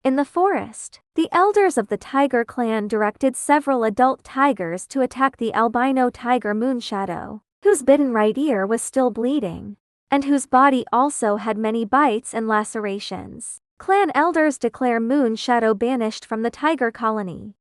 In the forest, the elders of the tiger clan directed several adult tigers to attack the albino tiger Moonshadow, whose bitten right ear was still bleeding, and whose body also had many bites and lacerations. Clan elders declare Moonshadow banished from the tiger colony.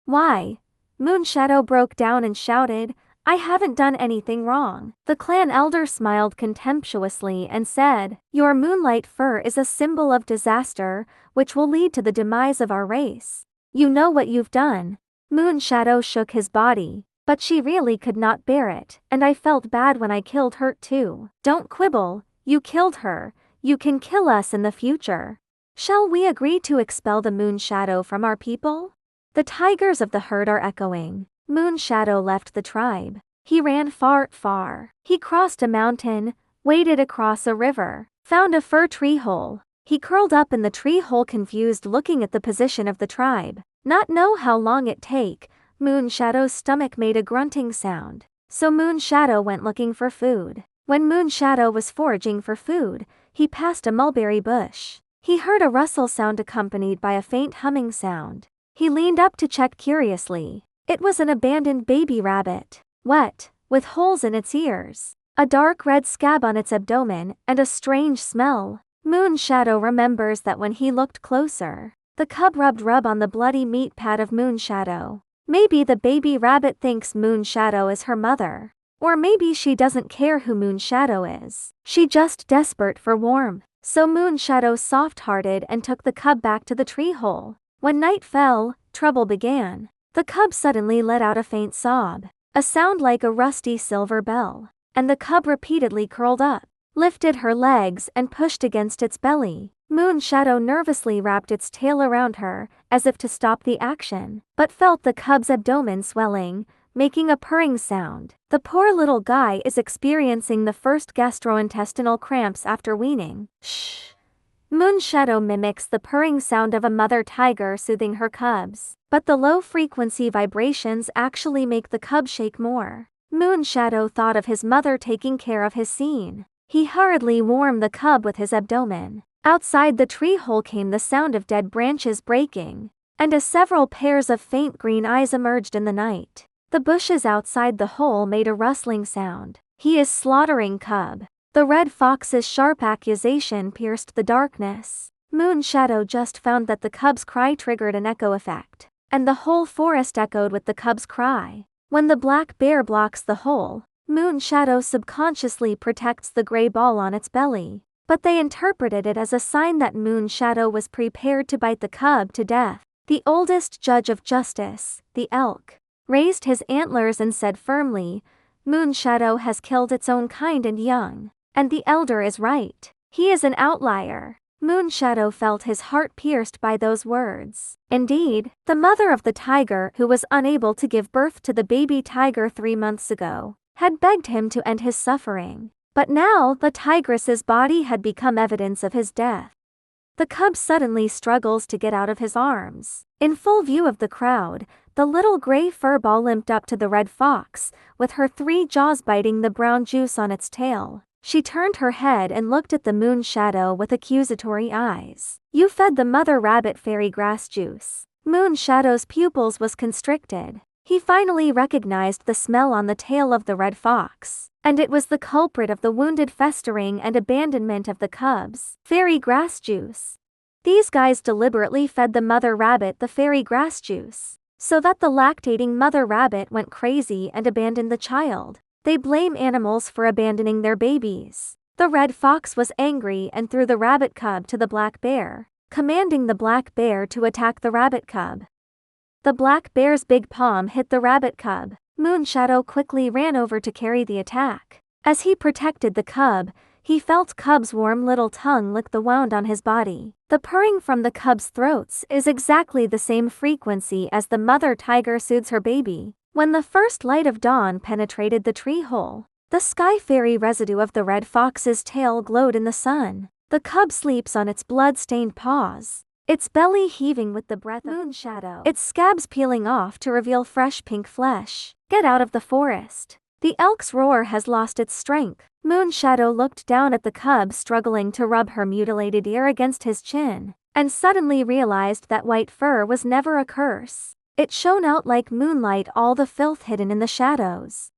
Why? Moonshadow broke down and shouted, "I haven't done anything wrong." The clan elder smiled contemptuously and said, "Your moonlight fur is a symbol of disaster, which will lead to the demise of our race. You know what you've done." Moonshadow shook his body, but she really could not bear it, and I felt bad when I killed her too. "Don't quibble, you killed her, you can kill us in the future. Shall we agree to expel the Moonshadow from our people?" The tigers of the herd are echoing. Moonshadow left the tribe. He ran far, far. He crossed a mountain, waded across a river, found a fir tree hole. He curled up in the tree hole, confused, looking at the position of the tribe. Not know how long it take, Moonshadow's stomach made a grunting sound. So Moonshadow went looking for food. When Moonshadow was foraging for food, he passed a mulberry bush. He heard a rustle sound accompanied by a faint humming sound. He leaned up to check curiously. It was an abandoned baby rabbit, wet, with holes in its ears, a dark red scab on its abdomen, and a strange smell. Moonshadow remembers that when he looked closer, the cub rub on the bloody meat pad of Moonshadow. Maybe the baby rabbit thinks Moonshadow is her mother. Or maybe she doesn't care who Moonshadow is. She just desperate for warmth. So Moonshadow soft-hearted and took the cub back to the tree hole. When night fell, trouble began. The cub suddenly let out a faint sob, a sound like a rusty silver bell, and the cub repeatedly curled up, lifted her legs and pushed against its belly. Moonshadow nervously wrapped its tail around her, as if to stop the action, but felt the cub's abdomen swelling, making a purring sound. The poor little guy is experiencing the first gastrointestinal cramps after weaning. Shh. Moonshadow mimics the purring sound of a mother tiger soothing her cubs, but the low-frequency vibrations actually make the cub shake more. Moonshadow thought of his mother taking care of his scene. He hurriedly warmed the cub with his abdomen. Outside the tree hole came the sound of dead branches breaking, and as several pairs of faint green eyes emerged in the night. The bushes outside the hole made a rustling sound. "He is slaughtering cub." The red fox's sharp accusation pierced the darkness. Moonshadow just found that the cub's cry triggered an echo effect, and the whole forest echoed with the cub's cry. When the black bear blocks the hole, Moonshadow subconsciously protects the gray ball on its belly, but they interpreted it as a sign that Moonshadow was prepared to bite the cub to death. The oldest judge of justice, the elk, raised his antlers and said firmly, "Moonshadow has killed its own kind and young. And the elder is right. He is an outlier." Moonshadow felt his heart pierced by those words. Indeed, the mother of the tiger, who was unable to give birth to the baby tiger 3 months ago, had begged him to end his suffering. But now the tigress's body had become evidence of his death. The cub suddenly struggles to get out of his arms. In full view of the crowd, the little gray fur ball limped up to the red fox, with her 3 jaws biting the brown juice on its tail. She turned her head and looked at the Moonshadow with accusatory eyes. "You fed the mother rabbit fairy grass juice." Moonshadow's pupils was constricted. He finally recognized the smell on the tail of the red fox, and it was the culprit of the wounded festering and abandonment of the cubs. Fairy grass juice. These guys deliberately fed the mother rabbit the fairy grass juice, so that the lactating mother rabbit went crazy and abandoned the child. They blame animals for abandoning their babies. The red fox was angry and threw the rabbit cub to the black bear, commanding the black bear to attack the rabbit cub. The black bear's big palm hit the rabbit cub. Moonshadow quickly ran over to carry the attack. As he protected the cub, he felt cub's warm little tongue lick the wound on his body. The purring from the cub's throats is exactly the same frequency as the mother tiger soothes her baby. When the first light of dawn penetrated the tree hole, the sky fairy residue of the red fox's tail glowed in the sun. The cub sleeps on its blood-stained paws, its belly heaving with the breath of Moonshadow, its scabs peeling off to reveal fresh pink flesh. "Get out of the forest." The elk's roar has lost its strength. Moonshadow looked down at the cub struggling to rub her mutilated ear against his chin, and suddenly realized that white fur was never a curse. It shone out like moonlight, all the filth hidden in the shadows.